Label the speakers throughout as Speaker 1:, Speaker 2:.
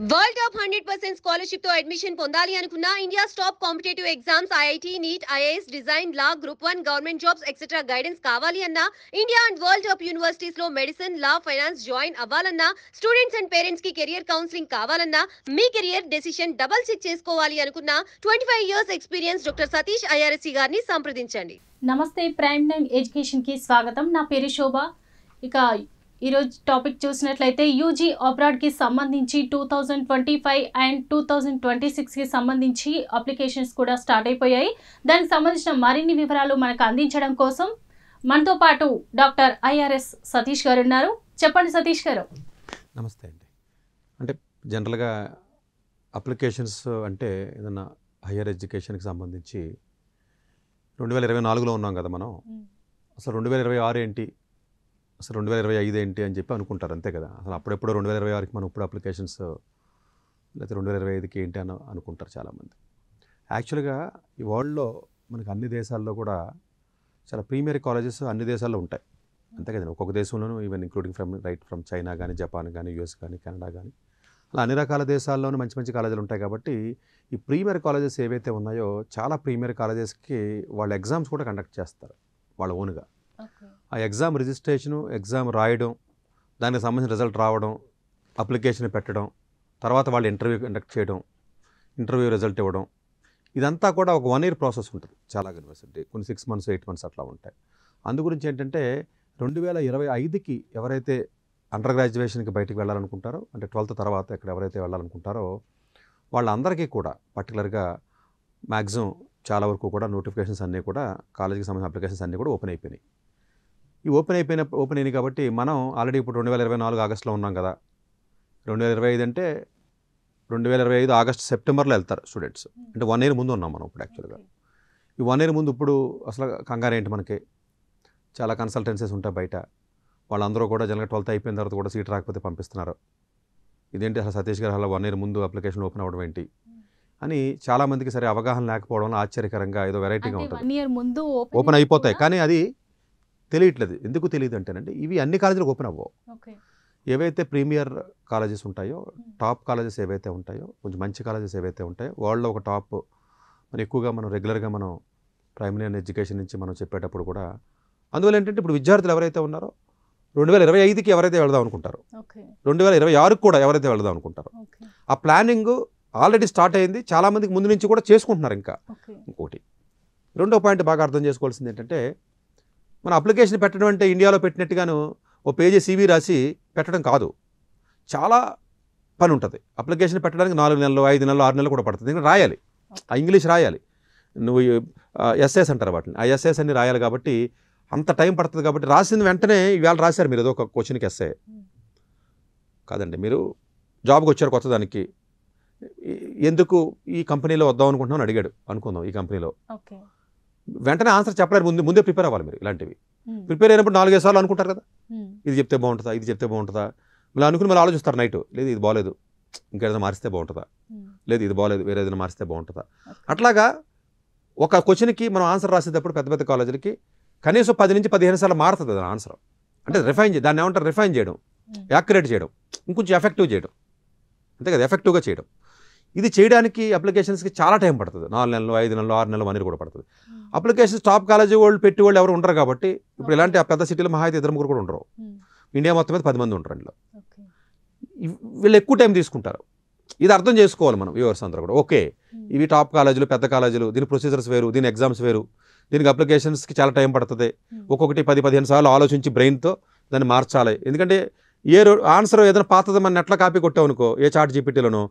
Speaker 1: World top 100% scholarship తో admission పొందాలి అనుకున్నా India's top competitive exams IIT NEET IAS design law group 1 government jobs etcetera guidance కావాలి అన్నా India and world top universities లో medicine law finance join అవ్వాలన్నా students and parents కి career counselling కావాలన్నా మీ కెరియర్ డెసిషన్ డబుల్ చెక్ చేసుకోవాలి అనుకున్నా 25 years experience doctor Satish IRSC గారిని సంప్రదించండి.
Speaker 2: నమస్తే, ప్రైమ్ నైన్ ఎడ్యుకేషన్ కి స్వాగతం. నా పేరు శోభ. ఇక ఈరోజు టాపిక్ చూసినట్లయితే యూజీ అబ్రాడ్కి సంబంధించి 2025 అండ్ 2026కి సంబంధించి అప్లికేషన్స్ కూడా స్టార్ట్ అయిపోయాయి. దానికి సంబంధించిన మరిన్ని వివరాలు మనకు అందించడం కోసం మనతో పాటు డాక్టర్ ఐఆర్ఎస్ సతీష్ గారు ఉన్నారు. చెప్పండి సతీష్ గారు.
Speaker 3: నమస్తే అండి. అంటే జనరల్గా అప్లికేషన్స్ అంటే ఏదన్నా హయ్యర్ ఎడ్యుకేషన్కి సంబంధించి 2024లో ఉన్నాం కదా మనం. అసలు 2026 ఏంటి, అసలు 2025 ఏంటి అని చెప్పి అనుకుంటారు, అంతే కదా. అసలు అప్పుడెప్పుడో 2026కి మనం ఇప్పుడు అప్లికేషన్స్, లేకపోతే 2025కి ఏంటి అని అనుకుంటారు చాలామంది. యాక్చువల్గా ఈ వరల్డ్లో మనకి అన్ని దేశాల్లో కూడా చాలా ప్రీమియర్ కాలేజెస్ అన్ని దేశాల్లో ఉంటాయి, అంతే కదండి. ఒక్కొక్క దేశంలోనూ ఈవెన్ ఇంక్లూడింగ్ ఫ్రమ్ చైనా కానీ, జపాన్ కానీ, యూఎస్ కానీ, కెనడా కానీ, అలా అన్ని రకాల దేశాల్లోనూ మంచి మంచి కాలేజీలు ఉంటాయి. కాబట్టి ఈ ప్రీమియర్ కాలేజెస్ ఏవైతే ఉన్నాయో చాలా ప్రీమియర్ కాలేజెస్కి వాళ్ళ ఎగ్జామ్స్ కూడా కండక్ట్ చేస్తారు వాళ్ళ ఓన్గా. ఆ ఎగ్జామ్ రిజిస్ట్రేషను, ఎగ్జామ్ రాయడం, దానికి సంబంధించిన రిజల్ట్ రావడం, అప్లికేషన్ పెట్టడం, తర్వాత వాళ్ళు ఇంటర్వ్యూ కండక్ట్ చేయడం, ఇంటర్వ్యూ రిజల్ట్ ఇవ్వడం, ఇదంతా కూడా ఒక 1 year ప్రాసెస్ ఉంటుంది చాలా యూనివర్సిటీ. కొన్ని 6 months 8 months అట్లా ఉంటాయి. అందు గురించి ఏంటంటే 2025కి ఎవరైతే అండర్ గ్రాడ్యుయేషన్కి బయటికి వెళ్ళాలనుకుంటారో, అంటే 12th తర్వాత ఇక్కడ ఎవరైతే వెళ్ళాలనుకుంటారో వాళ్ళందరికీ కూడా పర్టికులర్గా మ్యాక్సిమం చాలా వరకు కూడా నోటిఫికేషన్స్ అన్నీ కూడా కాలేజీకి సంబంధించిన అప్లికేషన్స్ అన్నీ కూడా ఓపెన్ అయిపోయినాయి. ఈ ఓపెన్ అయినాయి కాబట్టి మనం ఆల్రెడీ ఇప్పుడు 2024 ఆగస్టులో ఉన్నాం కదా. 2025 అంటే 2025 ఆగస్ట్ సెప్టెంబర్లో వెళ్తారు స్టూడెంట్స్. అంటే 1 year ముందు ఉన్నాం మనం ఇప్పుడు. యాక్చువల్గా ఈ 1 year ముందు ఇప్పుడు అసలు కంగారు ఏంటి, మనకి చాలా కన్సల్టెన్సీస్ ఉంటాయి బయట. వాళ్ళందరూ కూడా జనరల్గా 12th అయిపోయిన తర్వాత కూడా సీట్ రాకపోతే పంపిస్తున్నారు. ఇదేంటి అసలు సతీష్ గారు అలా 1 year ముందు అప్లికేషన్ ఓపెన్ అవ్వడం ఏంటి అని చాలామందికి సరే అవగాహన లేకపోవడం వల్ల ఆశ్చర్యకరంగా ఏదో వెరైటీగా ఉంటుంది.
Speaker 2: 1 year ముందు
Speaker 3: ఓపెన్ అయిపోతాయి, కానీ అది తెలియట్లేదు. ఎందుకు తెలియదు అంటేనండి, ఇవి అన్ని కాలేజీలకు ఓపెన్ అవ్వవు. ఏవైతే ప్రీమియర్ కాలేజెస్ ఉంటాయో, టాప్ కాలేజెస్ ఏవైతే ఉంటాయో, కొంచెం మంచి కాలేజెస్ ఏవైతే ఉంటాయో, వరల్డ్లో ఒక టాప్ మరి ఎక్కువగా మనం రెగ్యులర్గా మనం ప్రైమరీ అండ్ ఎడ్యుకేషన్ నుంచి మనం చెప్పేటప్పుడు కూడా అందువల్ల ఏంటంటే ఇప్పుడు విద్యార్థులు ఎవరైతే ఉన్నారో 2025కి ఎవరైతే వెళదాం అనుకుంటారో, 2026కి కూడా ఎవరైతే వెళదాం అనుకుంటారో, ఆ ప్లానింగ్ ఆల్రెడీ స్టార్ట్ అయింది. చాలామందికి ముందు నుంచి కూడా చేసుకుంటున్నారు. ఇంకా ఇంకోటి రెండో పాయింట్ బాగా అర్థం చేసుకోవాల్సింది ఏంటంటే, మన అప్లికేషన్ పెట్టడం అంటే ఇండియాలో పెట్టినట్టుగాను ఓ పేజీ CV రాసి పెట్టడం కాదు. చాలా పని ఉంటుంది. అప్లికేషన్ పెట్టడానికి 4 నెలలు, 5 నెలలు, 6 నెలలు కూడా పడుతుంది. ఇంకా రాయాలి, ఆ ఇంగ్లీష్ రాయాలి, నువ్వు ఎస్ఏస్ అంటారు వాటిని, ఆ ఎస్ఏస్ అన్ని రాయాలి. కాబట్టి అంత టైం పడుతుంది. కాబట్టి రాసిన వెంటనే ఇవాళ రాశారు మీరు ఏదో ఒక క్వశ్చన్కి ఎస్ఏ కాదండి, మీరు జాబ్కి వచ్చారు కొత్త దానికి, ఎందుకు ఈ కంపెనీలో వద్దాం అనుకుంటున్నాను అడిగాడు అనుకుందాం. ఈ కంపెనీలో వెంటనే ఆన్సర్ చెప్పలేరు, ముందే ప్రిపేర్ అవ్వాలి మీరు. ఇలాంటివి ప్రిపేర్ అయినప్పుడు 4-5 సార్లు అనుకుంటారు కదా, ఇది చెప్తే బాగుంటుందా, ఇది చెప్తే బాగుంటుందా, మళ్ళీ అనుకుని మళ్ళీ ఆలోచిస్తారు నైట్, లేదు ఇది బాగలేదు, ఇంకేదైనా మారిస్తే బాగుంటుందా, లేదు ఇది బాగలేదు వేరే ఏదైనా మారిస్తే బాగుంటుందా. అట్లాగా ఒక క్వశ్చన్కి మనం ఆన్సర్ రాసేటప్పుడు పెద్ద పెద్ద కాలేజీలకి కనీసం 10 నుంచి 15 సార్లు మారుతుంది అది ఆన్సర్. అంటే దాన్ని ఏమంటారు, రిఫైన్ చేయడం, యాక్యురేట్ చేయడం, ఇంకొంచెం ఎఫెక్టివ్ చేయడం, అంతే కదా, ఎఫెక్టివ్గా చేయడం. ఇది చేయడానికి అప్లికేషన్స్కి చాలా టైం పడుతుంది. 4 నెలలు, 5 నెలలు, 6 నెలలు, 1 year కూడా పడుతుంది. అప్లికేషన్స్ టాప్ కాలేజీ వాళ్ళు పెట్టి వాళ్ళు ఎవరు ఉండరు కాబట్టి ఇప్పుడు ఇలాంటి ఆ పెద్ద సిటీలో మహా అయితే 2-3 కూడా ఉండరు. ఇండియా మొత్తం మీద 10 మంది ఉంటారు ఇందులో. వీళ్ళు ఎక్కువ టైం తీసుకుంటారు. ఇది అర్థం చేసుకోవాలి మనం వ్యూవర్స్ అందరూ కూడా. ఓకే, ఇవి టాప్ కాలేజీలు, పెద్ద కాలేజీలు, దీని ప్రొసీజర్స్ వేరు, దీని ఎగ్జామ్స్ వేరు, దీనికి అప్లికేషన్స్కి చాలా టైం పడుతుంది. ఒక్కొక్కటి 10-15 సార్లు ఆలోచించి బ్రెయిన్తో దాన్ని మార్చాలి. ఎందుకంటే ఆన్సర్ ఏదైనా పాతది మన నెట్లో కాపీ కొట్టావు అనుకో, ఏ చాట్ జీపీటీలోనో,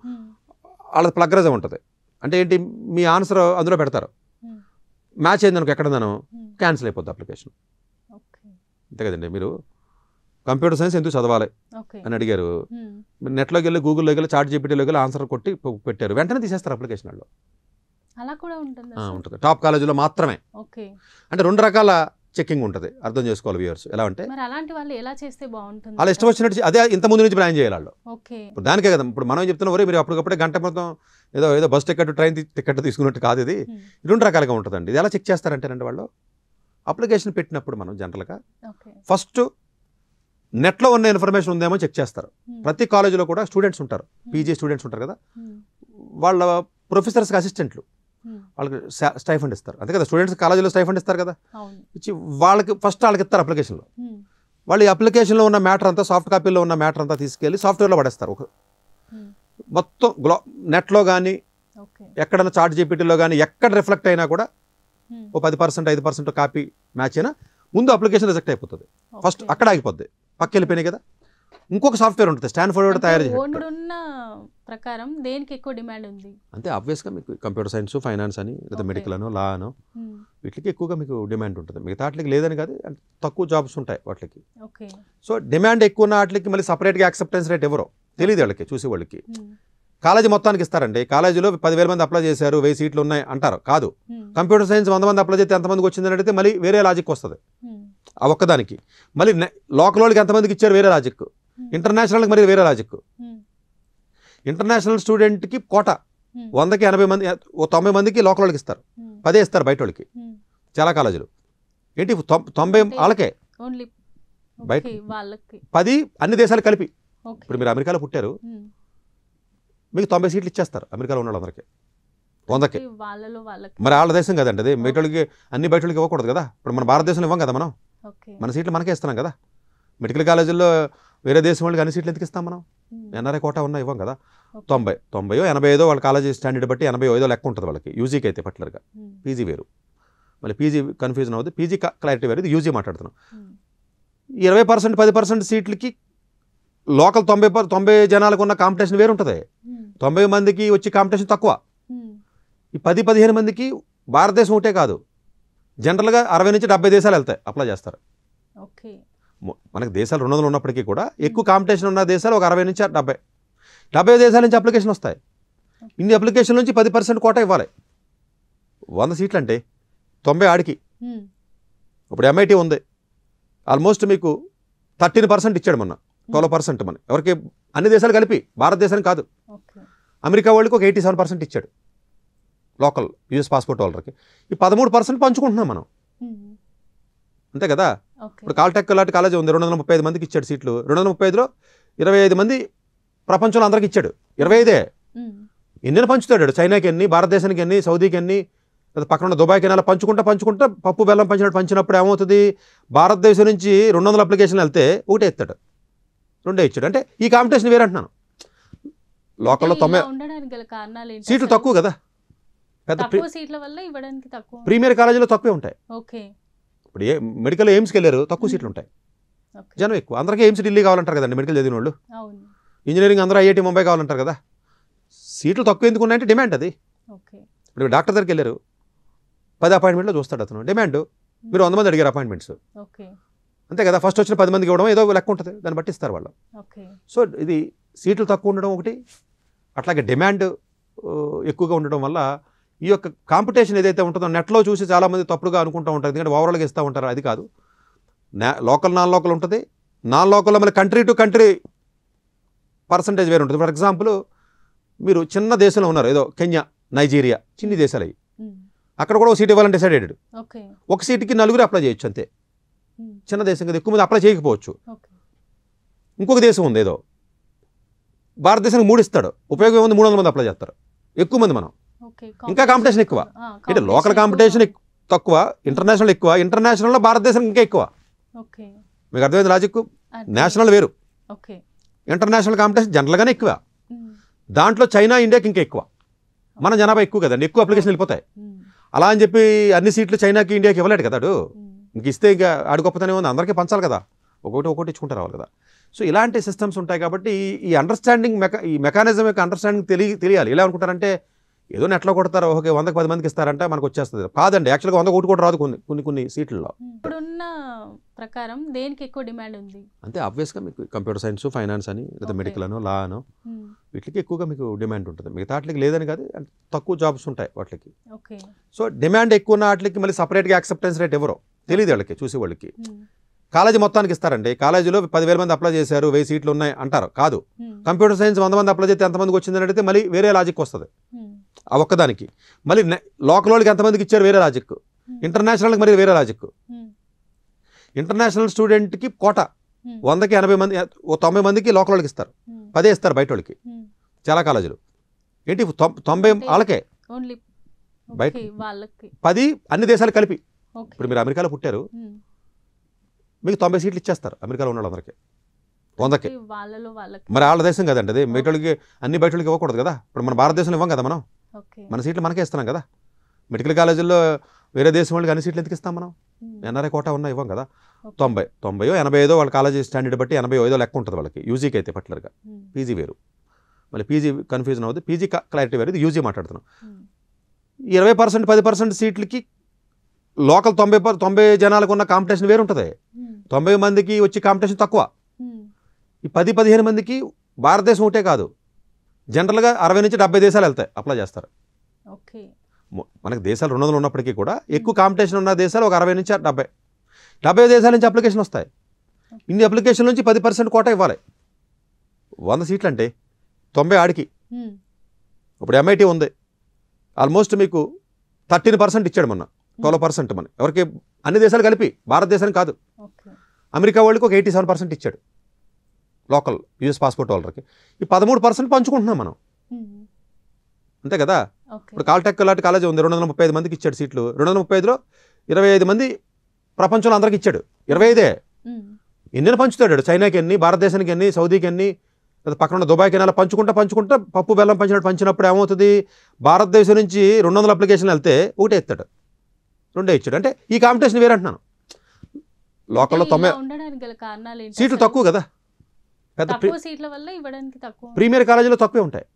Speaker 3: వాళ్ళది ప్లగ్రజం ఉంటుంది. అంటే ఏంటి, మీ ఆన్సర్ అందులో పెడతారు, మ్యాచ్ అయింది అనుకో ఎక్కడన్నాను, క్యాన్సిల్ అయిపోద్ది అప్లికేషన్. అంతే కదండి. మీరు కంప్యూటర్ సైన్స్ ఎందుకు చదవాలి అని అడిగారు, నెట్లోకి వెళ్ళి, గూగుల్లోకి వెళ్ళి, చాట్ జీపీటీలోకి వెళ్ళి ఆన్సర్ కొట్టి పెట్టారు, వెంటనే తీసేస్తారు అప్లికేషన్ వాళ్ళు.
Speaker 2: అలా కూడా ఉంటుంది
Speaker 3: టాప్ కాలేజీలో మాత్రమే. అంటే 2 రకాల చెక్కింగ్ ఉంటుంది, అర్థం చేసుకోవాలి వ్యూవర్స్. ఎలా అంటే
Speaker 2: అలాంటి వాళ్ళు ఎలా చేస్తే బాగుంటుంది,
Speaker 3: వాళ్ళు ఇష్టం వచ్చినట్టు అదే ఇంత ముందు నుంచి ప్లాన్ చేయాలి వాళ్ళు. ఇప్పుడు దానికే కదా ఇప్పుడు మనం చెప్తున్నా, ఒరే మీరు అప్పటికప్పుడే గంట మొత్తం ఏదో బస్ టికెట్, ట్రైన్ టికెట్ తీసుకున్నట్టు కాదు. ఇది 2 రకాలుగా ఉంటుందండి. ఇది ఎలా చెక్ చేస్తారంటేనండి, వాళ్ళు అప్లికేషన్ పెట్టినప్పుడు మనం జనరల్గా ఫస్ట్ నెట్లో ఉన్న ఇన్ఫర్మేషన్ ఉందేమో చెక్ చేస్తారు. ప్రతి కాలేజీలో కూడా స్టూడెంట్స్ ఉంటారు, పీజీ స్టూడెంట్స్ ఉంటారు కదా, వాళ్ళ ప్రొఫెసర్స్కి అసిస్టెంట్లు వాళ్ళకి స్టైఫండ్ ఇస్తారు. అంతే కదా, స్టూడెంట్స్ కాలేజీలో స్టైఫండ్ ఇస్తారు కదా, ఇచ్చి వాళ్ళకి ఫస్ట్ వాళ్ళకి ఇస్తారు అప్లికేషన్లో. వాళ్ళు ఈ అప్లికేషన్లో ఉన్న మ్యాటర్ అంతా, సాఫ్ట్ కాపీలో ఉన్న మ్యాటర్ అంతా తీసుకెళ్ళి సాఫ్ట్వేర్లో పడేస్తారు. మొత్తం నెట్లో కానీ ఎక్కడైనా చాట్ జీపీటీలో కానీ ఎక్కడ రిఫ్లెక్ట్ అయినా కూడా ఓ 10% 5% కాపీ మ్యాచ్ అయినా ముందు అప్లికేషన్ రిజెక్ట్ అయిపోతుంది. ఫస్ట్ అక్కడ ఆగిపోద్ది, పక్క వెళ్ళిపోయినాయి కదా. ఇంకొక సాఫ్ట్వేర్ ఉంటుంది స్టాన్ఫోర్డ్ తయారు చేసి
Speaker 2: ప్రకారం దేనికి ఎక్కువ డిమాండ్ ఉంది
Speaker 3: అంటే ఆబ్వియస్గా మీకు కంప్యూటర్ సైన్స్, ఫైనాన్స్ అని, లేదా మెడికల్ అనో, లా అనో, వీటికి ఎక్కువగా మీకు డిమాండ్ ఉంటుంది. మిగతా వాటికి లేదని కాదు, తక్కువ జాబ్స్ ఉంటాయి వాటికి. సో డిమాండ్ ఎక్కువ ఉన్న వాటికి మళ్ళీ సపరేట్గా యాక్సెప్టెన్స్ రేట్ ఎవరో తెలియదు వాళ్ళకి, చూసే వాళ్ళకి. కాలేజీ మొత్తానికి ఇస్తారండి, కాలేజీలో 10,000 మంది అప్లై చేశారు, 1000 సీట్లు ఉన్నాయి అంటారు, కాదు. కంప్యూటర్ సైన్స్ 100 మంది అప్లై చేస్తే ఎంతమందికి వచ్చిందని అడిగితే మళ్ళీ వేరే లాజిక్ వస్తుంది ఆ ఒక్కదానికి. మళ్ళీ లోకల్ వాళ్ళకి ఎంతమందికి ఇచ్చారు వేరే లాజిక్, ఇంటర్నేషనల్కి మరి వేరే లాజిక్. ఇంటర్నేషనల్ స్టూడెంట్కి కోట 100కి 80 మంది, 90 మందికి లోకల్ వాళ్ళకి ఇస్తారు, 10 ఇస్తారు బయట వాళ్ళకి. చాలా కాలేజీలు ఏంటి 90 వాళ్ళకే, బయట 10 అన్ని దేశాలు కలిపి. ఇప్పుడు మీరు అమెరికాలో పుట్టారు, మీకు 90 సీట్లు ఇచ్చేస్తారు అమెరికాలో ఉన్న వాళ్ళందరికీ, 100కి. మరి వాళ్ళ దేశం కదండి అది, బయటోళ్ళకి అన్ని బయటోళ్ళకి ఇవ్వకూడదు కదా. ఇప్పుడు మన భారతదేశంలో ఇవ్వం కదా మనం, మన సీట్లు మనకే ఇస్తున్నాం కదా. మెడికల్ కాలేజీల్లో వేరే దేశం వాళ్ళకి అన్ని సీట్లు ఎందుకు ఇస్తాం మనం, ఎన్ఆర్ఐ కోటా ఉన్నా ఇవ్వం కదా. 90, 85 వాళ్ళ కాలేజీ స్టాండర్డ్ బట్టి 85 లెక్క ఉంటుంది వాళ్ళకి, యూజీకి అయితే పర్టికులర్గా. పీజీ వేరు, మళ్ళీ పీజీ కన్ఫ్యూజన్ అవుతుంది, పీజీ క్లారిటీ వేరు, ఇది యూజీ మాట్లాడుతున్నాం. 20% 10% సీట్లకి లోకల్ 90 జనాలకు ఉన్న కాంపిటీషన్ వేరు ఉంటుంది. 90 మందికి వచ్చి కాంపిటీషన్ తక్కువ. ఈ 10-15 మందికి భారతదేశం ఒకటే కాదు, జనరల్గా 60 నుంచి 70 దేశాలు వెళ్తాయి, అప్లై చేస్తారు. మనకి దేశాలు 200 ఉన్నప్పటికీ కూడా ఎక్కువ కాంపిటీషన్ ఉన్న దేశాలు ఒక 60 నుంచి 70 దేశాల నుంచి అప్లికేషన్ వస్తాయి. ఇన్ని అప్లికేషన్ నుంచి 10% కోటా ఇవ్వాలి. 100 సీట్లు అంటే 90 ఆడికి. ఇప్పుడు MIT ఉంది, ఆల్మోస్ట్ మీకు 13% ఇచ్చాడు మొన్న, 12% మన ఎవరికి, అన్ని దేశాలు కలిపి, భారతదేశానికి కాదు. అమెరికా వాళ్ళకి ఒక 87% ఇచ్చాడు లోకల్ యూఎస్ పాస్పోర్ట్ వాళ్ళకి. ఈ 13% పంచుకుంటున్నాం మనం, అంతే కదా. ఇప్పుడు కాల్టెక్ లాంటి కాలేజీ ఉంది, 235 మందికి ఇచ్చాడు సీట్లు. 235లో 25 మంది ప్రపంచంలో అందరికి ఇచ్చాడు, 25. ఎన్ని పంచుతాడు, చైనాకి ఎన్ని, భారతదేశానికి ఎన్ని, సౌదీకి ఎన్ని, లేదా పక్కన ఉన్న దుబాయ్కి ఎన్ని, అలా పంచుకుంటా పప్పు బెల్లం పంచినప్పుడు ఏమవుతుంది, భారతదేశం నుంచి 200 అప్లికేషన్లు వెళ్తే ఒకటే ఎత్తాడు, 2 ఇచ్చాడు. అంటే ఈ కాంపిటీషన్ వేరే అంటున్నాను. లోకల్లో 90 సీట్లు తక్కువ కదా, పెద్ద ప్రీమియర్ కాలేజీలో తక్కువే ఉంటాయి. ఇప్పుడు మెడికల్ ఎయిమ్స్కి వెళ్ళారు, తక్కువ సీట్లు ఉంటాయి, జనం ఎక్కువ. అందరికీ ఎయిమ్స్ ఢిల్లీ కావాలంటారు కదండి మెడికల్ చదివిన వాళ్ళు. ఇంజనీరింగ్ అందరూ IIT ముంబై కావాలంటారు కదా. సీట్లు తక్కువ ఎందుకు ఉన్నాయంటే డిమాండ్ అది. ఇప్పుడు డాక్టర్ దగ్గరికి వెళ్ళారు, 10 అపాయింట్మెంట్లో చూస్తాడు అతను, డిమాండ్. మీరు 100 మంది అడిగారు అపాయింట్మెంట్స్, అంతే కదా. ఫస్ట్ వచ్చిన 10 మందికి ఇవ్వడం ఏదో లెక్క ఉంటుంది, దాన్ని బట్టి ఇస్తారు వాళ్ళు. సో ఇది సీట్లు తక్కువ ఉండడం ఒకటి, అట్లాగే డిమాండ్ ఎక్కువగా ఉండడం వల్ల ఈ యొక్క కాంపిటీషన్ ఏదైతే ఉంటుందో నెట్లో చూసి చాలామంది తప్పుడుగా అనుకుంటూ ఉంటారు, ఎందుకంటే ఓవరాల్గా ఇస్తూ ఉంటారు. అది కాదు, లోకల్ నాన్ లోకల్ ఉంటుంది. నాన్ లోకల్లో మళ్ళీ కంట్రీ టు కంట్రీ పర్సంటేజ్ వేరు ఉంటుంది. ఫర్ ఎగ్జాంపుల్ మీరు చిన్న దేశంలో ఉన్నారు, ఏదో కెన్యా, నైజీరియా, చిన్ని దేశాలు అవి, అక్కడ కూడా ఒక సీట్ ఇవ్వాలని డిసైడెడ్. ఒక సీట్కి 4 అప్లై చేయొచ్చు అంతే, చిన్న దేశం కదా, ఎక్కువ మంది అప్లై చేయకపోవచ్చు. ఇంకొక దేశం ఉంది ఏదో, భారతదేశానికి 3 ఇస్తాడు, ఉపయోగం ఏముంది, 300 మంది అప్లై చేస్తారు, ఎక్కువ మంది మనం, ఇంకా కాంపిటీషన్ ఎక్కువ. అంటే లోకల్ కాంపిటీషన్ తక్కువ, ఇంటర్నేషనల్ ఎక్కువ. ఇంటర్నేషనల్లో భారతదేశం ఇంకా ఎక్కువ. మీకు అర్థమైంది లాజిక్. నేషనల్ వేరు, ఇంటర్నేషనల్ కాంపిటీషన్ జనరల్గానే ఎక్కువ. దాంట్లో చైనా, ఇండియాకి ఇంకా ఎక్కువ. మన జనాభా ఎక్కువ కదండి, ఎక్కువ అప్లికేషన్ వెళ్ళిపోతాయి. అలా అని చెప్పి అన్ని సీట్లు చైనాకి, ఇండియాకి ఇవ్వలేడు కదా. ఇంక ఇస్తే ఇంకా ఆడు గొప్పతనం ఉంది, అందరికీ పంచాలి కదా, ఒకటి ఇచ్చుకుంటూ రావాలి కదా. సో ఇలాంటి సిస్టమ్స్ ఉంటాయి కాబట్టి ఈ అండర్స్టాండింగ్ ఈ మెకానిజం యొక్క అండర్స్టాండింగ్ తెలియాలి. ఎలా అనుకుంటారంటే ఏదో నెట్లో కొడతారు, ఓకే 100కి 10 మందికి ఇస్తారంటే మనకు వచ్చేస్తుంది. కాదండి, యాక్చువల్గా 100 ఒకటి కూడా రాదు కొన్ని సీట్లలో.
Speaker 2: ఇప్పుడున్న ప్రకారం దేనికి ఎక్కువ డిమాండ్ ఉంది
Speaker 3: అంటే ఆబ్వియస్గా మీకు కంప్యూటర్ సైన్స్, ఫైనాన్స్ అని, లేదా మెడికల్ అనో, లా అనో, వీటికి ఎక్కువగా మీకు డిమాండ్ ఉంటుంది. మిగతా వాటికి లేదని కాదు, తక్కువ జాబ్స్ ఉంటాయి వాటికి. సో డిమాండ్ ఎక్కువ ఉన్న వాటికి మళ్ళీ సపరేట్గా యాక్సెప్టెన్స్ రేట్ ఎవరో తెలియదు వాళ్ళకి, చూసే వాళ్ళకి. కాలేజీ మొత్తానికి ఇస్తారండి, కాలేజీలో 10,000 మంది అప్లై చేశారు, 1000 సీట్లు ఉన్నాయి అంటారు, కాదు. కంప్యూటర్ సైన్స్ 100 మంది అప్లై చేస్తే ఎంతమందికి వచ్చిందని అడిగితే మళ్ళీ వేరే లాజిక్ వస్తుంది ఆ ఒక్కదానికి. మళ్ళీ లోకల్ వాళ్ళకి ఎంతమందికి ఇచ్చారు వేరే లాజిక్, ఇంటర్నేషనల్కి మరి వేరే లాజిక్. ఇంటర్నేషనల్ స్టూడెంట్కి కోట 100కి 80 మంది 90 మందికి లోకల్ వాళ్ళకి ఇస్తారు, 10 ఇస్తారు బయట వాళ్ళకి. చాలా కాలేజీలు ఏంటి 90 వాళ్ళకే
Speaker 2: ఓన్లీ
Speaker 3: బయట
Speaker 2: వాళ్ళకి
Speaker 3: 10 అన్ని దేశాలు కలిపి. ఇప్పుడు మీరు అమెరికాలో పుట్టారు, మీకు 90 సీట్లు ఇచ్చేస్తారు అమెరికాలో ఉన్న వాళ్ళందరికీ 100కి. మరి వాళ్ళ దేశం కదండి అది, బయటోళ్ళకి అన్ని బయటోళ్ళకి ఇవ్వకూడదు కదా. ఇప్పుడు మన భారతదేశంలో ఇవ్వం కదా, మనం మన సీట్లు మనకే ఇస్తున్నాం కదా. మెడికల్ కాలేజీల్లో వేరే దేశం వాళ్ళకి అన్ని సీట్లు ఎందుకు ఇస్తాం మనం? ఎన్ఆర్ఐ కోటా ఉన్నా ఇవ్వం కదా. 90, 85 వాళ్ళ కాలేజీ స్టాండర్డ్ బట్టి 85 లెక్క ఉంటుంది వాళ్ళకి, యూజీకి అయితే పర్టికులర్గా. పీజీ వేరు, మళ్ళీ పీజీ కన్ఫ్యూజన్ అవుతుంది, పీజీ క్లారిటీ వేరు, ఇది యూజీ మాట్లాడుతున్నాం. 20%, 10% సీట్లకి లోకల్ 90 జనాలకు ఉన్న కాంపిటీషన్ వేరు ఉంటుంది. 90 మందికి వచ్చి కాంపిటీషన్ తక్కువ. ఈ 10-15 మందికి భారతదేశం ఒకటే కాదు, జనరల్గా 60 నుంచి 70 దేశాలు వెళ్తాయి, అప్లై చేస్తారు. మనకి దేశాలు 200 ఉన్నప్పటికీ కూడా ఎక్కువ కాంపిటీషన్ ఉన్న దేశాలు ఒక 60 నుంచి 70 దేశాల నుంచి అప్లికేషన్ వస్తాయి. ఇన్ని అప్లికేషన్ నుంచి 10% కోటా ఇవ్వాలి. 100 సీట్లు అంటే 90 ఆడికి. ఇప్పుడు MIT ఉంది, ఆల్మోస్ట్ మీకు 13% ఇచ్చాడు, మొన్న 12% మన ఎవరికి, అన్ని దేశాలు కలిపి, భారతదేశానికి కాదు. అమెరికా వాళ్ళకి ఒక 87% ఇచ్చాడు లోకల్ యూఎస్ పాస్పోర్ట్ వాళ్ళకి. ఈ 13% పంచుకుంటున్నాం మనం, అంతే కదా. ఇప్పుడు కాల్టెక్ లాంటి కాలేజీ ఉంది, 235 మందికి ఇచ్చాడు సీట్లు. 235లో 25 మంది ప్రపంచంలో అందరికి ఇచ్చాడు. 25 ఎన్ని పంచుతాడు, చైనాకి ఎన్ని, భారతదేశానికి ఎన్ని, సౌదీకి ఎన్ని, పక్కన ఉన్న దుబాయ్కి ఎన్ని, అలా పంచుకుంటా పప్పు బెల్లం పంచినప్పుడు ఏమవుతుంది, భారతదేశం నుంచి 200 అప్లికేషన్లు వెళ్తే ఒకటే ఎత్తాడు, 2 ఇచ్చాడు. అంటే ఈ కాంపిటీషన్ వేరే అంటున్నాను. లోకల్లో 90 సీట్లు తక్కువ కదా, పెద్ద ప్రీమియర్ కాలేజీలో తక్కువే ఉంటాయి.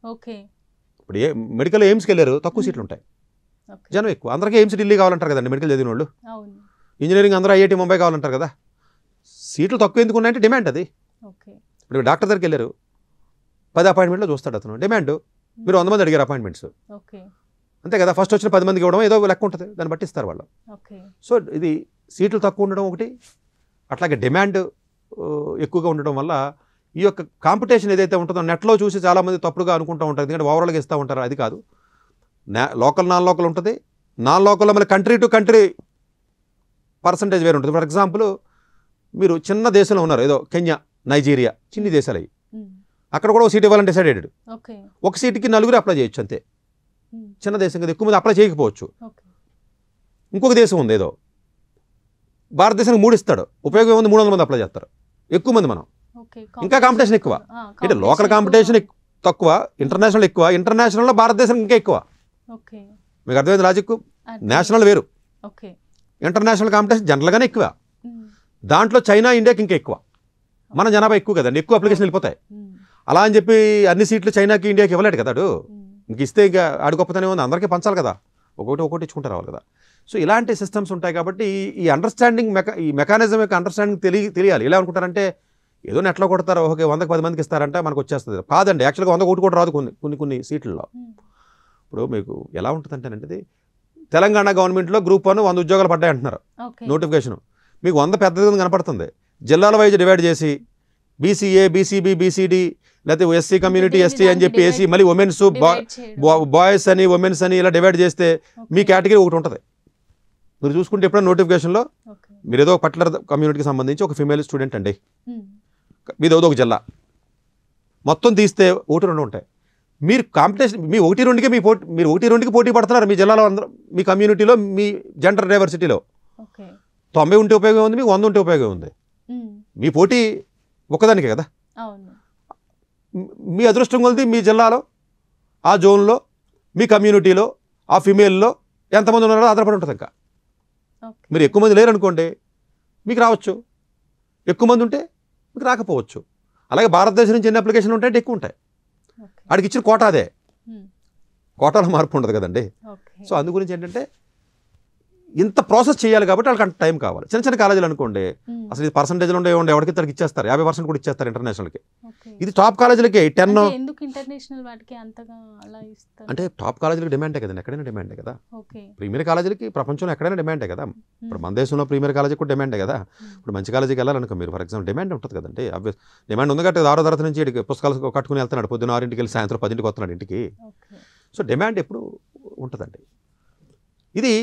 Speaker 3: ఇప్పుడు మెడికల్ ఎయిమ్స్కి వెళ్ళారు, తక్కువ సీట్లు ఉంటాయి, జనం ఎక్కువ. అందరికీ ఎయిమ్స్ ఢిల్లీ కావాలంటారు కదండి మెడికల్ చదివిన వాళ్ళు. ఇంజనీరింగ్ అందరూ IIT ముంబై కావాలంటారు కదా. సీట్లు తక్కువ ఎందుకు ఉన్నాయంటే డిమాండ్ అది. ఇప్పుడు డాక్టర్ దగ్గరికి వెళ్ళారు, 10 అపాయింట్మెంట్లో చూస్తాడు అతను, డిమాండ్. మీరు 100 మంది అడిగారు అపాయింట్మెంట్స్, అంతే కదా. ఫస్ట్ వచ్చిన 10 మందికి ఇవ్వడం ఏదో లెక్క ఉంటుంది, దాన్ని బట్టి ఇస్తారు వాళ్ళు. సో ఇది సీట్లు తక్కువ ఉండడం ఒకటి, అట్లాగే డిమాండ్ ఎక్కువగా ఉండడం వల్ల ఈ యొక్క కాంపిటీషన్ ఏదైతే ఉంటుందో నెట్లో చూసి చాలామంది తప్పుడుగా అనుకుంటూ ఉంటారు, ఎందుకంటే ఓవరాల్గా ఇస్తూ ఉంటారు. అది కాదు, లోకల్ నాన్ లోకల్ ఉంటుంది. నాన్ లోకల్లో మళ్ళీ కంట్రీ టు కంట్రీ పర్సంటేజ్ వేరు ఉంటుంది. ఫర్ ఎగ్జాంపుల్ మీరు చిన్న దేశంలో ఉన్నారు, ఏదో కెన్యా, నైజీరియా, చిన్ని దేశాలు అవి, అక్కడ కూడా ఒక సీట్ ఇవ్వాలని డిసైడెడ్. ఒక సీట్కి 4 అప్లై చేయొచ్చు అంతే, చిన్న దేశం కదా, ఎక్కువ మంది అప్లై చేయకపోవచ్చు. ఇంకొక దేశం ఉంది ఏదో, భారతదేశానికి 3 ఇస్తాడు, ఉపయోగం ఉంది, 300 మంది అప్లై చేస్తారు, ఎక్కువ మంది మనం, ఇంకా కాంపిటీషన్ ఎక్కువ. అంటే లోకల్ కాంపిటీషన్ తక్కువ, ఇంటర్నేషనల్ ఎక్కువ. ఇంటర్నేషనల్లో భారతదేశం ఇంకా ఎక్కువ. మీకు అర్థమైంది లాజిక్? నేషనల్ వేరు, ఇంటర్నేషనల్ కాంపిటీషన్ జనరల్గానే ఎక్కువ. దాంట్లో చైనా, ఇండియాకి ఇంకా ఎక్కువ. మన జనాభా ఎక్కువ కదండి, ఎక్కువ అప్లికేషన్ వెళ్ళిపోతాయి. అలా అని చెప్పి అన్ని సీట్లు చైనాకి, ఇండియాకి ఇవ్వలేడు కదా. ఇంక ఇస్తే ఇంకా ఆడు గొప్పతనం ఉంది, అందరికీ పంచాలి కదా, ఒకటి ఇచ్చుకుంటూ రావాలి కదా. సో ఇలాంటి సిస్టమ్స్ ఉంటాయి కాబట్టి ఈ అండర్స్టాండింగ్ ఈ మెకానిజం యొక్క అండర్స్టాండింగ్ తెలియాలి. ఎలా అనుకుంటారంటే ఏదో నెట్లో కొడతారు, ఓకే 100కి 10 మందికి ఇస్తారంటే మనకు వచ్చేస్తుంది. కాదండి, యాక్చువల్గా 100 ఒకటి కూడా రాదు కొన్ని సీట్లలో. ఇప్పుడు మీకు ఎలా ఉంటుందంటేనంటే, తెలంగాణ గవర్నమెంట్లో గ్రూప్ 1 100 ఉద్యోగాలు పడ్డాయి అంటున్నారు నోటిఫికేషన్. మీకు 100 పెద్దగా కనపడుతుంది, జిల్లాల వైజ్ డివైడ్ చేసి BCA, BCB, BCD, లేకపోతే SC కమ్యూనిటీ, ST అని చెప్పి వేసి మళ్ళీ ఉమెన్స్, బాయ్స్ అని, ఉమెన్స్ అని ఇలా డివైడ్ చేస్తే మీ కేటగిరీ ఒకటి ఉంటుంది. మీరు చూసుకుంటే ఎప్పుడైనా నోటిఫికేషన్లో మీరు ఏదో పర్టికులర్ కమ్యూనిటీకి సంబంధించి ఒక ఫిమేల్ స్టూడెంట్ అండి, మీది ఏదో ఒక జిల్లా మొత్తం తీస్తే 1-2 ఉంటాయి. మీరు కాంపిటీషన్ మీ 1-2కి మీరు 1-2కి పోటీ పడుతున్నారు మీ జిల్లాలో, అందరూ మీ కమ్యూనిటీలో, మీ జెండర్ డైవర్సిటీలో. 90 ఉంటే ఉపయోగం ఉంది, మీకు 100 ఉంటే ఉపయోగం ఉంది. మీ పోటీ ఒక్కదానికే కదా. మీ అదృష్టం కొలిది మీ జిల్లాలో, ఆ జోన్లో, మీ కమ్యూనిటీలో, ఆ ఫిమేల్లో ఎంతమంది ఉన్నారో ఆధారపడి ఉంటుంది. ఇంకా మీరు ఎక్కువ మంది లేరనుకోండి మీకు రావచ్చు, ఎక్కువ మంది ఉంటే మీకు రాకపోవచ్చు. అలాగే భారతదేశం నుంచి ఎన్ని అప్లికేషన్లు ఉంటాయంటే ఎక్కువ ఉంటాయి. వాడికి ఇచ్చిన కోటా అదే, కోటాలో మార్పు ఉండదు కదండి. సో అందు గురించి ఏంటంటే ఇంత ప్రాసెస్ చేయాలి కాబట్టి వాళ్ళకి అంత టైం కావాలి. చిన్న కాలేజీలు అనుకోండి, అసలు ఇది పర్సంటేజ్లు ఉండే ఎవరికి తనకి ఇచ్చేస్తారు, 50% కూడా ఇచ్చేస్తారు ఇంటర్నేషనల్కి. ఇది టాప్ కాలేజీలకి 10. అంటే టాప్ కాలేజీలకి డిమాండే కదండి, ఎక్కడైనా డిమాండే కదా. ప్రీమియర్ కాలేజీలకి ప్రపంచంలో ఎక్కడైనా డిమాండే కదా. ఇప్పుడు మన దేశంలో ప్రీమియర్ కాలేజీకి కూడా డిమాండే కదా. ఇప్పుడు మంచి కాలేజీకి వెళ్ళాలనుకో మీరు, ఫర్ ఎగ్జాంపుల్ డిమాండ్ ఉంటుంది కదండి. డిమాండ్ ఉంది కాబట్టి 6వ తరగతి నుంచి పుస్తకాలు కట్టుకుని వెళ్తున్నాడు, పొద్దున్న 6ంటికి వెళ్ళి సాయంత్రం 10ంటికి వస్తున్నాడు ఇంటికి. సో డిమాండ్ ఎప్పుడు ఉంటుందండి. ఇది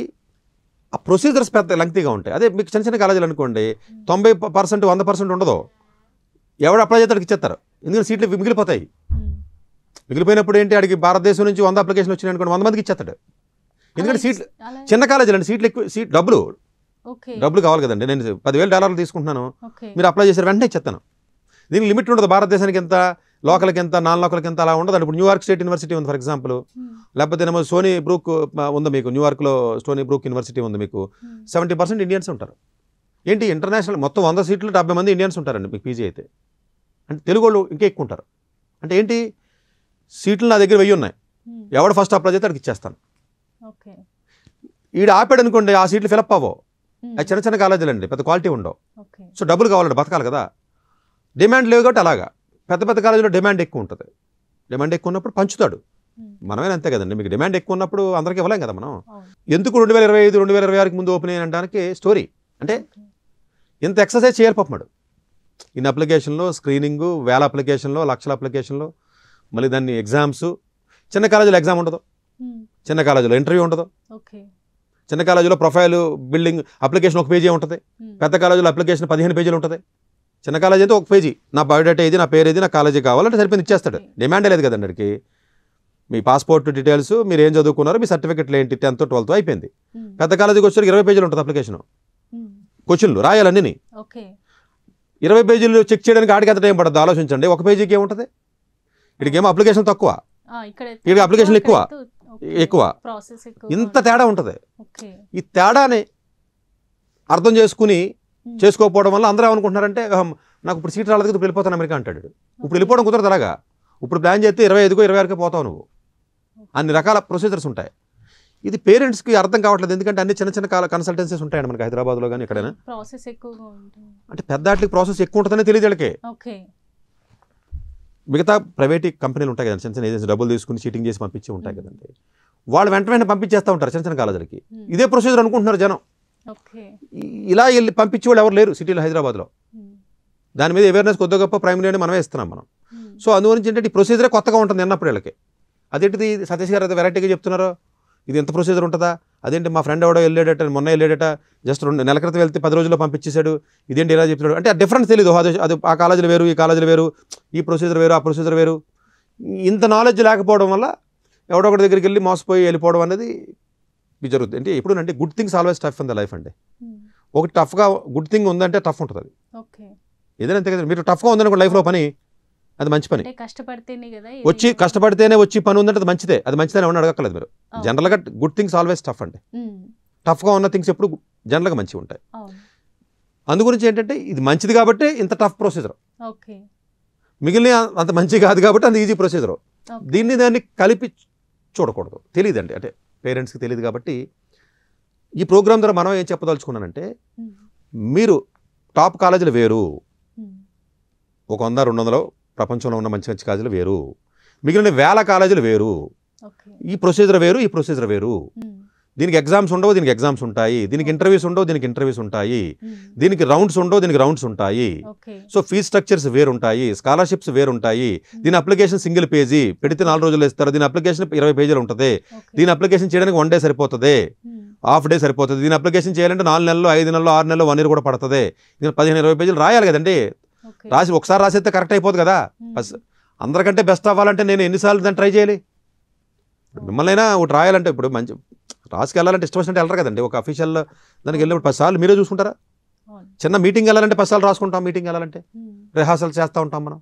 Speaker 3: ఆ ప్రొసీజర్స్ పెద్ద లెంగ్తీగా ఉంటాయి. అదే మీకు చిన్న కాలేజీలు అనుకోండి 90%, 100% ఉండదు. ఎవడు అప్లై చేస్తాడికి ఇచ్చేస్తారు, ఎందుకంటే సీట్లు మిగిలిపోతాయి. మిగిలిపోయినప్పుడు ఏంటి, అడిగి భారతదేశం నుంచి 100 అప్లికేషన్లు వచ్చినాయి అనుకోండి, 100 మందికి ఇచ్చేస్తాడు. ఎందుకంటే సీట్లు చిన్న కాలేజీలు అండి, సీట్లు ఎక్కువ, డబ్బులు కావాలి కదండి. నేను $10,000 తీసుకుంటున్నాను, మీరు అప్లై చేశారు వెంటనే ఇచ్చేస్తాను. దీనికి లిమిట్ ఉండదు, భారతదేశానికి ఎంత, లోకల్కి ఎంత, నాన్ లోకల్కి ఎంత అలా ఉండదు. ఇప్పుడు న్యూయార్క్ స్టేట్ యూనివర్సిటీ ఉంది ఫర్ ఎగ్జాంపుల్, లేకపోతే ఏమో సోనీ బ్రూక్ ఉంది మీకు, న్యూయార్క్లో స్టోనీ బ్రూక్ యూనివర్సిటీ ఉంది మీకు, 70% ఇండియన్స్ ఉంటారు. ఏంటి ఇంటర్నేషనల్ మొత్తం 100 సీట్లు 70 మంది ఇండియన్స్ ఉంటారండి మీకు పీజీ అయితే. అంటే తెలుగు వాళ్ళు ఇంకా ఎక్కువ ఉంటారు. అంటే ఏంటి, సీట్లు నా దగ్గర 1000 ఉన్నాయి, ఎవడు ఫస్ట్ అప్లై చేస్తే అక్కడికి ఇచ్చేస్తాను. ఈడు ఆపాడు అనుకోండి, ఆ సీట్లు ఫిలప్ అవ్వవు. అది చిన్న చిన్న కాలేజీలు అండి, పెద్ద క్వాలిటీ ఉండవు. సో డబ్బులు కావాలండి, బతకాలి కదా, డిమాండ్ లేవు కాబట్టి అలాగా. పెద్ద పెద్ద కాలేజీలో డిమాండ్ ఎక్కువ ఉంటుంది, డిమాండ్ ఎక్కువ ఉన్నప్పుడు పంచుతాడు. మనమే అంతే కదండి, మీకు డిమాండ్ ఎక్కువ ఉన్నప్పుడు అందరికీ ఇవ్వలేం కదా మనం. ఎందుకు 2025 2026కి ముందు ఓపెన్ అయ్యడానికి స్టోరీ అంటే ఇంత ఎక్సర్సైజ్ చేయాలి పాపమాడు. ఇన్ని అప్లికేషన్లో స్క్రీనింగు, 1000 అప్లికేషన్లో, 1,00,000 అప్లికేషన్లో, మళ్ళీ దాన్ని ఎగ్జామ్స్. చిన్న కాలేజీలో ఎగ్జామ్ ఉండదు, చిన్న కాలేజీలో ఇంటర్వ్యూ ఉండదు, చిన్న కాలేజీలో ప్రొఫైల్ బిల్డింగ్ అప్లికేషన్ 1 పేజీ ఉంటుంది, పెద్ద కాలేజీలో అప్లికేషన్ 15 పేజీలు ఉంటుంది. చిన్న కాలేజీ అయితే 1 పేజీ, నా బయోడేటా ఇది, నా పేరు ఇది, నా కాలేజీ కావాలంటే సరిపోయింది ఇచ్చేస్తాడు. డిమాండే లేదు కదండి అడికి. మీ పాస్పోర్ట్ డీటెయిల్స్, మీరు ఏం చదువుకున్నారో, మీ సర్టిఫికెట్లు ఏంటి, 10th 12th అయిపోయింది. పెద్ద కాలేజీకి వచ్చి 20 పేజీలు ఉంటుంది అప్లికేషన్, క్వశ్చన్లు రాయాలన్నీ. 20 పేజీలు చెక్ చేయడానికి ఆడికి ఎంత టైం పడుతుంది ఆలోచించండి. 1 పేజీకి ఏముంటుంది, ఇక్కడికేమో అప్లికేషన్ తక్కువ, ఇక్కడ అప్లికేషన్ ఎక్కువ. ఇంత తేడా ఉంటుంది. ఈ తేడాని అర్థం చేసుకోకపోవడం వల్ల అందరూ ఏమనుకుంటున్నారంటే, నాకు ఇప్పుడు సీట్ రాలేదు, ఇప్పుడు వెళ్ళిపోతాను అమెరికా అంటాడు. ఇప్పుడు వెళ్ళిపోవడం కుదరదు అలాగా. ఇప్పుడు ప్లాన్ చేస్తే 25కో 26కో పోతావు నువ్వు. అన్ని రకాల ప్రొసీజర్స్ ఉంటాయి. ఇది పేరెంట్స్కి అర్థం కావట్లేదు, ఎందుకంటే అన్ని చిన్న చిన్న కన్సల్టెన్సీస్ ఉంటాయండి మనకి హైదరాబాద్లో కానీ ఎక్కడైనా. అంటే పెద్ద వాటికి ప్రాసెస్ ఎక్కువ ఉంటుందని తెలియదు వీళ్ళకి. మిగతా ప్రైవేట్ కంపెనీలు ఉంటాయి కదండి, చిన్న చిన్న ఏజెన్సీ డబ్బులు తీసుకుని చీటింగ్ చేసి పంపించి ఉంటాయి కదండి, వాళ్ళు వెంటనే పంపించేస్తూ ఉంటారు చిన్న చిన్న కాలేజీలకి. ఇదే ప్రొసీజర్ అనుకుంటున్నారు జనం. ఇలా వెళ్ళి పంపించే వాళ్ళు ఎవరు లేరు సిటీలో, హైదరాబాద్లో. దాని మీద అవేర్నెస్ కొద్దిగా గొప్ప ప్రైమరీ అని మనమే ఇస్తున్నాం మనం. సో అందుగురించి ఏంటంటే ఈ ప్రొసీజరే కొత్తగా ఉంటుంది అన్నప్పుడు వీళ్ళకి. అదేంటిది సతీష్ గారు అయితే వెరైటీగా చెప్తున్నారో, ఇది ఎంత ప్రొసీజర్ ఉంటుందా, అదేంటి మా ఫ్రెండ్ ఎవడో వెళ్ళాడట, మొన్న వెళ్ళాడట, జస్ట్ 2 నెలల క్రితం వెళ్తే 10 రోజుల్లో పంపించేశాడు, ఇదేంటి ఇలా చెప్తున్నాడు అంటే ఆ డిఫరెన్స్ తెలియదు. అది ఆ కాలేజీలు వేరు, ఈ కాలేజీలు వేరు, ఈ ప్రొసీజర్ వేరు, ఆ ప్రొసీజర్ వేరు. ఇంత నాలెడ్జ్ లేకపోవడం వల్ల ఎవడొకటి దగ్గరికి వెళ్ళి మోసపోయి వెళ్ళిపోవడం అనేది జరుగుతుంది. అంటే ఎప్పుడు అంటే good things always tough in the life అండి. ఒకటి టఫ్గా గుడ్ థింగ్ ఉందంటే టఫ్ ఉంటుంది అది. ఏదైనా అంతే కదా, మీరు టఫ్గా ఉందనుకోండి లైఫ్లో పని, అది మంచి పని. కష్టపడితేనే వచ్చి పని ఉందంటే అది మంచిదే, అది మంచిదని ఎవరిని అడగక్కర్లేదు మీరు. జనరల్గా గుడ్ థింగ్స్ ఆల్వేస్ టఫ్ అండి. టఫ్గా ఉన్న థింగ్స్ ఎప్పుడు జనరల్గా మంచిగా ఉంటాయి. అందుగురించి ఏంటంటే ఇది మంచిది కాబట్టి ఇంత టఫ్ ప్రొసీజర్, మిగిలిన అంత మంచి కాదు కాబట్టి అంత ఈజీ ప్రొసీజర్. దాన్ని కలిపి చూడకూడదు, తెలియదండి, అంటే పేరెంట్స్కి తెలియదు. కాబట్టి ఈ ప్రోగ్రామ్ ద్వారా మనం ఏం చెప్పదలుచుకున్నానంటే, మీరు టాప్ కాలేజీలు వేరు, ఒక 100-200 ప్రపంచంలో ఉన్న మంచి మంచి కాలేజీలు వేరు, మిగిలిన 1000 కాలేజీలు వేరు. ఈ ప్రొసీజర్ వేరు, ఈ ప్రొసీజర్ వేరు. దీనికి ఎగ్జామ్స్ ఉండవు, దీనికి ఎగ్జామ్స్ ఉంటాయి. దీనికి ఇంటర్వ్యూస్ ఉండవు, దీనికి ఇంటర్వ్యూస్ ఉంటాయి. దీనికి రౌండ్స్ ఉండవు, దీనికి రౌండ్స్ ఉంటాయి. సో ఫీజ్ స్ట్రక్చర్స్ వేరుంటాయి, స్కాలర్షిప్స్ వేరుంటాయి. దీని అప్లికేషన్ సింగిల్ పేజీ పెడితే 4 రోజులు ఇస్తారు. దీని అప్లికేషన్ 20 పేజీలు ఉంటుంది. దీని అప్లికేషన్ చేయడానికి 1 డే సరిపోతుంది, హాఫ్ డే సరిపోతుంది. దీని అప్లికేషన్ చేయాలంటే 4 నెలలు, 5 నెలలు, 6 నెలలు, 1 ఇయర్ కూడా పడుతుంది. దీని 15-20 పేజీలు రాయాలి కదండి. రాసి ఒకసారి రాసేస్తే కరెక్ట్ అయిపోదు కదా. అందరికంటే బెస్ట్ అవ్వాలంటే నేను ఎన్నిసార్లు దాన్ని ట్రై చేయాలి? మిమ్మల్ని అయినా ఒకటి రాయాలంటే, ఇప్పుడు మంచి రాసుకు వెళ్ళాలంటే ఇష్టం వచ్చినట్టు వెళ్ళరు కదండి. ఒక అఫీషియల్ దానికి వెళ్ళినప్పుడు 10 సార్లు మీరే చూసుకుంటారా? చిన్న మీటింగ్ వెళ్ళాలంటే 10 సార్లు రాసుకుంటాం. మీటింగ్ వెళ్ళాలంటే రిహార్సల్ చేస్తూ ఉంటాం మనం.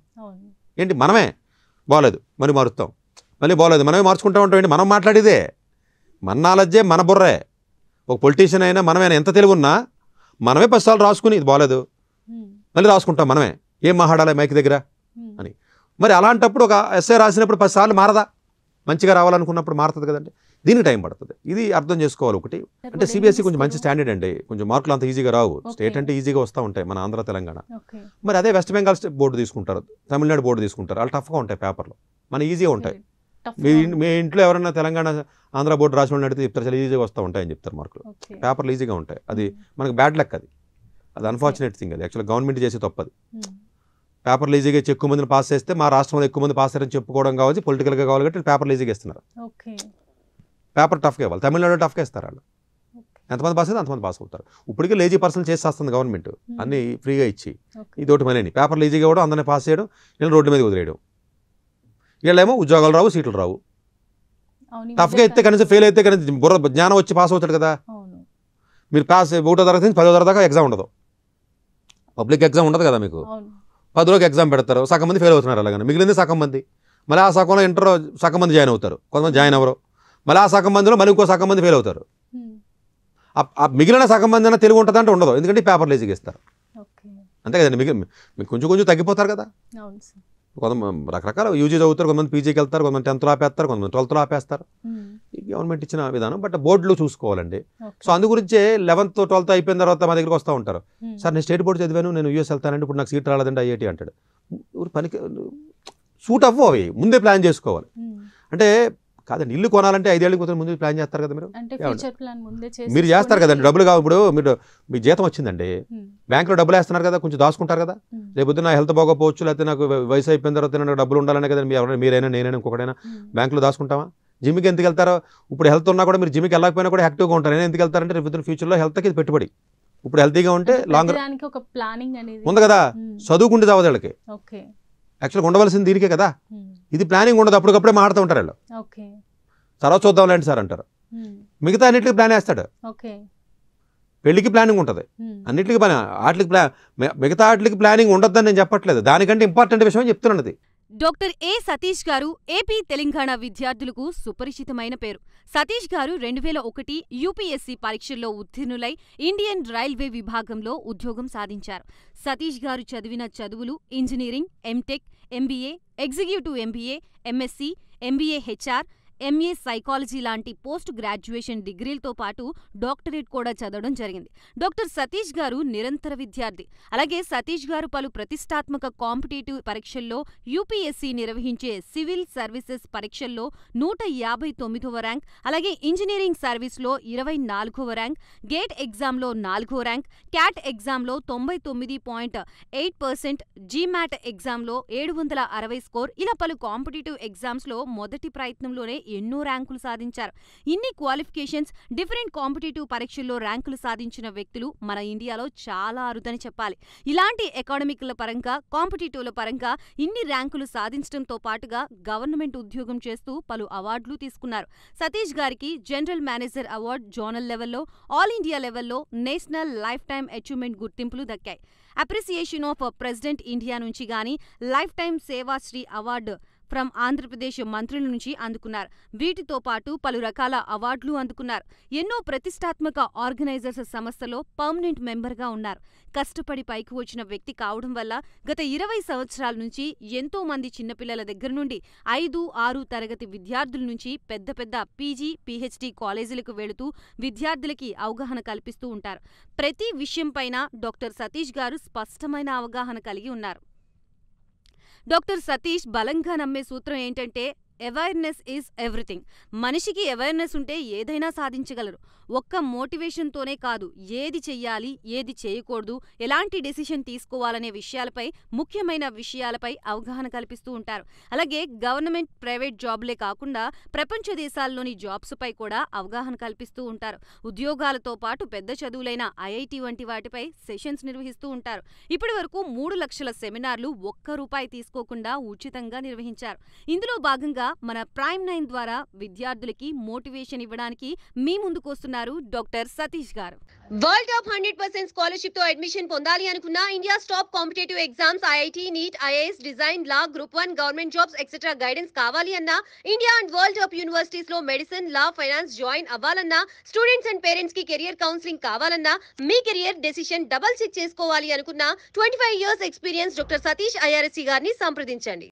Speaker 3: ఏంటి మనమే బాగలేదు మళ్ళీ మారుస్తాం, మళ్ళీ బాగలేదు మనమే మార్చుకుంటూ ఉంటాం. ఏంటి మనం మాట్లాడేదే, మన నాలెడ్జే, మన బుర్రే. ఒక పొలిటీషియన్ అయినా మనమైనా ఎంత తెలివి ఉన్నా మనమే 10 సార్లు రాసుకుని ఇది బాగలేదు మళ్ళీ రాసుకుంటాం మనమే, ఏం మాట్లాడాలి మైక్ దగ్గర అని. మరి అలాంటప్పుడు ఒక ఎస్ఏ రాసినప్పుడు 10 సార్లు మారదా? మంచిగా రావాలనుకున్నప్పుడు మారుతుంది కదండి. దీనికి టైం పడుతుంది. ఇది అర్థం చేసుకోవాలి. ఒకటి అంటే సిబిఎస్ఈ కొంచెం మంచి స్టాండర్డ్ అండి, కొంచెం మార్కులు అంత ఈజీగా రావు. స్టేట్ అంటే ఈజీగా వస్తూ ఉంటాయి మన ఆంధ్ర తెలంగాణ. మరి అదే వెస్ట్ బెంగాల్ బోర్డు తీసుకుంటారు, తమిళనాడు బోర్డు తీసుకుంటారు, వాళ్ళు టఫ్గా ఉంటాయి పేపర్లు, మన ఈజీగా ఉంటాయి. మీ ఇంట్లో ఎవరైనా తెలంగాణ ఆంధ్ర బోర్డు రాసిన వాళ్ళు అడిగితే చెప్తారు చాలా ఈజీగా వస్తూ ఉంటాయని చెప్తారు. మార్కులు పేపర్లు ఈజీగా ఉంటాయి. అది మనకు బ్యాడ్ లక్, అది అన్ఫార్చునేట్ థింగ్. అది యాక్చువల్గా గవర్నమెంట్ చేసే తప్పది. పేపర్లు ఈజీగా ఎక్కువ మందిని పాస్ చేస్తే మా రాష్ట్రంలో ఎక్కువ మంది పాస్ అయ్యారని చెప్పుకోవడం కావచ్చు, పొలిటికల్గా కావాలి కాబట్టి పేపర్లు ఈజీగా ఇస్తున్నారు. పేపర్ టఫ్గా ఇవ్వాలి. తమిళనాడు టఫ్గా ఇస్తారు వాళ్ళు, ఎంతమంది పాస్ అయితే అంతమంది పాస్ అవుతారు. ఇప్పటికే లేజీ పర్సన్ చేసేస్తుంది గవర్నమెంట్ అన్ని ఫ్రీగా ఇచ్చి. ఇదొకటి మళ్ళీ పేపర్లు ఈజీగా కూడా అందరినీ పాస్ చేయడం, వీళ్ళు రోడ్డు మీద వదిలేయడం. వీళ్ళేమో ఉద్యోగాలు రావు, సీట్లు రావు. టఫ్గా అయితే కనీసం ఫెయిల్ అయితే కనీసం జ్ఞానం వచ్చి పాస్ అవుతాడు కదా. మీరు పాస్ 1వ తరగతి నుంచి 10వ తరగతి దాకా ఎగ్జామ్ ఉండదు, పబ్లిక్ ఎగ్జామ్ ఉండదు కదా మీకు. 10 రోజుకి ఎగ్జామ్ పెడతారు, సగం మంది ఫెయిల్ అవుతున్నారు. అలాగని మిగిలింది సగం మంది. మళ్ళీ ఆ సగంలో ఇంటర్ సగం మంది జాయిన్ అవుతారు, కొంతమంది జాయిన్ అవ్వరు. మళ్ళీ ఆ సగం మందిలో మళ్ళీ ఇంకో సగం మంది ఫెయిల్ అవుతారు. ఆ మిగిలిన సగం మంది అయినా తెలుగు ఉంటుందంటే ఉండదు, ఎందుకంటే పేపర్లు ఈజీగా ఇస్తారు అంతే కదండి. మీకు కొంచెం కొంచెం తగ్గిపోతారు కదా. కొంతమంది రకరకాల యూజీ చదువుతారు, కొంతమంది పీజీకి వెళ్తారు, కొంతమంది 10th ఆపేస్తారు, కొంతమంది 12th ఆపేస్తారు. ఈ గవర్నమెంట్ ఇచ్చిన విధానం. బట్ బోర్డులు చూసుకోవాలండి. సో అందు గురించే 11th 12th అయిపోయిన తర్వాత మా దగ్గరికి వస్తూ ఉంటారు. సార్ నేను స్టేట్ బోర్డు చదివాను, నేను యూఎస్ వెళ్తానంటే ఇప్పుడు నాకు సీట్ రాలేదండి ఐఐటీ అంటాడు. పనికి సూట్ అవ్వవు అవి, ముందే ప్లాన్ చేసుకోవాలి. అంటే కాదండి, ఇల్లు కొనాలంటే 5 ఏళ్ళకి పోతే ముందు ప్లాన్ చేస్తారు కదా. మీరు చేస్తారు కదండి. డబ్బులు కావు, ఇప్పుడు మీరు మీ జీతం వచ్చిందండి, బ్యాంకులో డబ్బులు వేస్తున్నారు కదా, కొంచెం దాచుకుంటారు కదా. రేపొద్దు నా హెల్త్ బాగోపోవచ్చు, లేకపోతే నాకు వయసు అయిపోయిన తర్వాత నాకు డబ్బులు ఉండాలనే కదా మీరైనా నేనైనా ఇంకొకటైనా బ్యాంకులో దాచుకుంటామా? జిమ్కి ఎందుకు వెళ్తారో? ఇప్పుడు హెల్త్ ఉన్నా కూడా మీరు జిమ్కి వెళ్ళకపోయినా కూడా యాక్టివ్గా ఉంటారు. నేను ఎందుకు వెళ్తారంటే రేపు ఫ్యూచర్లో హెల్త్కి పెట్టుబడి. ఇప్పుడు హెల్తీగా ఉంటే లాంగ్ ఉంది కదా, చదువుకుంటే చావదు వాళ్ళకి. యాక్చువల్గా ఉండవలసింది దీనికే కదా. ఇది ప్లానింగ్ ఉండదు, అప్పటికప్పుడే మాడుతూ ఉంటారు వాళ్ళు. తర్వాత చూద్దాంలేండి సార్ అంటారు. మిగతా అన్నిటికీ ప్లాన్ వేస్తాడు. పెళ్లికి ప్లానింగ్ ఉంటుంది, అన్నిటికీ మిగతా వాటికి ప్లానింగ్ ఉండొద్దని నేను చెప్పట్లేదు, దానికంటే ఇంపార్టెంట్ విషయం చెప్తున్నది.
Speaker 1: డాక్టర్ ఏ సతీష్ గారు ఏపీ తెలంగాణ విద్యార్థులకు సుపరిచితమైన పేరు. సతీష్ గారు 2001 యూపీఎస్సీ పరీక్షల్లో ఉత్తీర్ణులై ఇండియన్ రైల్వే విభాగంలో ఉద్యోగం సాధించారు. సతీష్ గారు చదివిన చదువులు engineering, MTech, MBA, executive MBA, MSc, MBA HR, MA psychology లాంటి పోస్ట్ గ్రాడ్యుయేషన్ డిగ్రీలతో పాటు డాక్టరేట్ కూడా చదవడం జరిగింది. డాక్టర్ సతీష్ గారు నిరంతర విద్యార్థి. అలాగే సతీష్ గారు పలు ప్రతిష్టాత్మక కాంపిటేటివ్ పరీక్షల్లో యూపీఎస్సీ నిర్వహించే సివిల్ సర్వీసెస్ పరీక్షల్లో 159వ ర్యాంక్, అలాగే ఇంజనీరింగ్ సర్వీస్లో 24వ ర్యాంక్, గేట్ ఎగ్జామ్లో 4వ ర్యాంక్, క్యాట్ ఎగ్జామ్లో 99.8%, జీమాట్ ఎగ్జామ్లో 760 స్కోర్, ఇలా పలు కాంపిటేటివ్ ఎగ్జామ్స్లో మొదటి ప్రయత్నంలోనే ఎన్నో ర్యాంకులు సాధించారు. ఇన్ని క్వాలిఫికేషన్స్, డిఫరెంట్ కాంపిటేటివ్ పరీక్షల్లో ర్యాంకులు సాధించిన వ్యక్తులు మన ఇండియాలో చాలా అరుదని చెప్పాలి. ఇలాంటి అకాడమిక్ల పరంగా, కాంపిటేటివ్ల పరంగా ఇన్ని ర్యాంకులు సాధించడంతో పాటుగా గవర్నమెంట్ ఉద్యోగం చేస్తూ పలు అవార్డులు తీసుకున్నారు. సతీష్ గారికి జనరల్ మేనేజర్ అవార్డు జోనల్ లెవెల్లో, ఆల్ ఇండియా లెవెల్లో నేషనల్ లైఫ్ టైమ్ అచీవ్మెంట్ గుర్తింపులు దక్కాయి. అప్రిసియేషన్ ఆఫ్ ప్రెసిడెంట్ ఇండియా నుంచి గానీ life time Seva Sri award from Andhra Pradesh మంత్రుల నుంచి అందుకున్నారు. వీటితో పాటు పలు రకాల అవార్డులు అందుకున్నారు. ఎన్నో ప్రతిష్టాత్మక ఆర్గనైజర్స్ సంస్థలో పర్మనెంట్ మెంబర్గా ఉన్నారు. కష్టపడి పైకి వచ్చిన వ్యక్తి కావడం వల్ల గత 20 సంవత్సరాల నుంచి ఎంతో మంది చిన్నపిల్లల దగ్గర నుండి 5, 6 తరగతి విద్యార్థుల నుంచి పెద్ద పెద్ద పీజీ, పీహెచ్డీ కాలేజీలకు వెళుతూ విద్యార్థులకి అవగాహన కల్పిస్తూ ఉంటారు. ప్రతి విషయంపైన డాక్టర్ సతీష్ గారు స్పష్టమైన అవగాహన కలిగి ఉన్నారు. డాక్టర్ సతీష్ బలంగా నమ్మే సూత్రం ఏంటంటే అవేర్నెస్ ఈజ్ ఎవ్రీథింగ్. మనిషికి అవేర్నెస్ ఉంటే ఏదైనా సాధించగలరు. ఒక్క మోటివేషన్తోనే కాదు, ఏది చెయ్యాలి, ఏది చేయకూడదు, ఎలాంటి డెసిషన్ తీసుకోవాలనే విషయాలపై, ముఖ్యమైన విషయాలపై అవగాహన కల్పిస్తూ ఉంటారు. అలాగే గవర్నమెంట్, ప్రైవేట్ జాబ్లే కాకుండా ప్రపంచ దేశాల్లోని జాబ్స్పై కూడా అవగాహన కల్పిస్తూ ఉంటారు. ఉద్యోగాలతో పాటు పెద్ద చదువులైన ఐఐటి వంటి వాటిపై సెషన్స్ నిర్వహిస్తూ ఉంటారు. ఇప్పటి వరకు 3 లక్షల సెమినార్లు ₹1 తీసుకోకుండా ఉచితంగా నిర్వహించారు. ఇందులో భాగంగా మన ప్రైమ్ 9 ద్వారా విద్యార్థులకి మోటివేషన్ ఇవ్వడానికి మీ ముందుకొస్తున్నారు డాక్టర్ సతీష్ గారు. వరల్డ్ టాప్ 100% స్కాలర్షిప్ తో అడ్మిషన్ పొందాలి అనుకున్నా India's top competitive exams IIT, NEET, IAS, design, law, group 1, government jobs etcetera guidance కావాలి అన్నా, India and world top universities లో మెడిసిన్, లా, ఫైనాన్స్ జాయిన్ అవ్వాలన్నా, స్టూడెంట్స్ అండ్ పేరెంట్స్ కి career counselling కావాలన్నా, మీ కెరియర్ డెసిషన్ డబుల్ చెక్ చేసుకోవాలి అనుకున్నా 25 years experience doctor Satish IRSC గారిని సంప్రదించండి.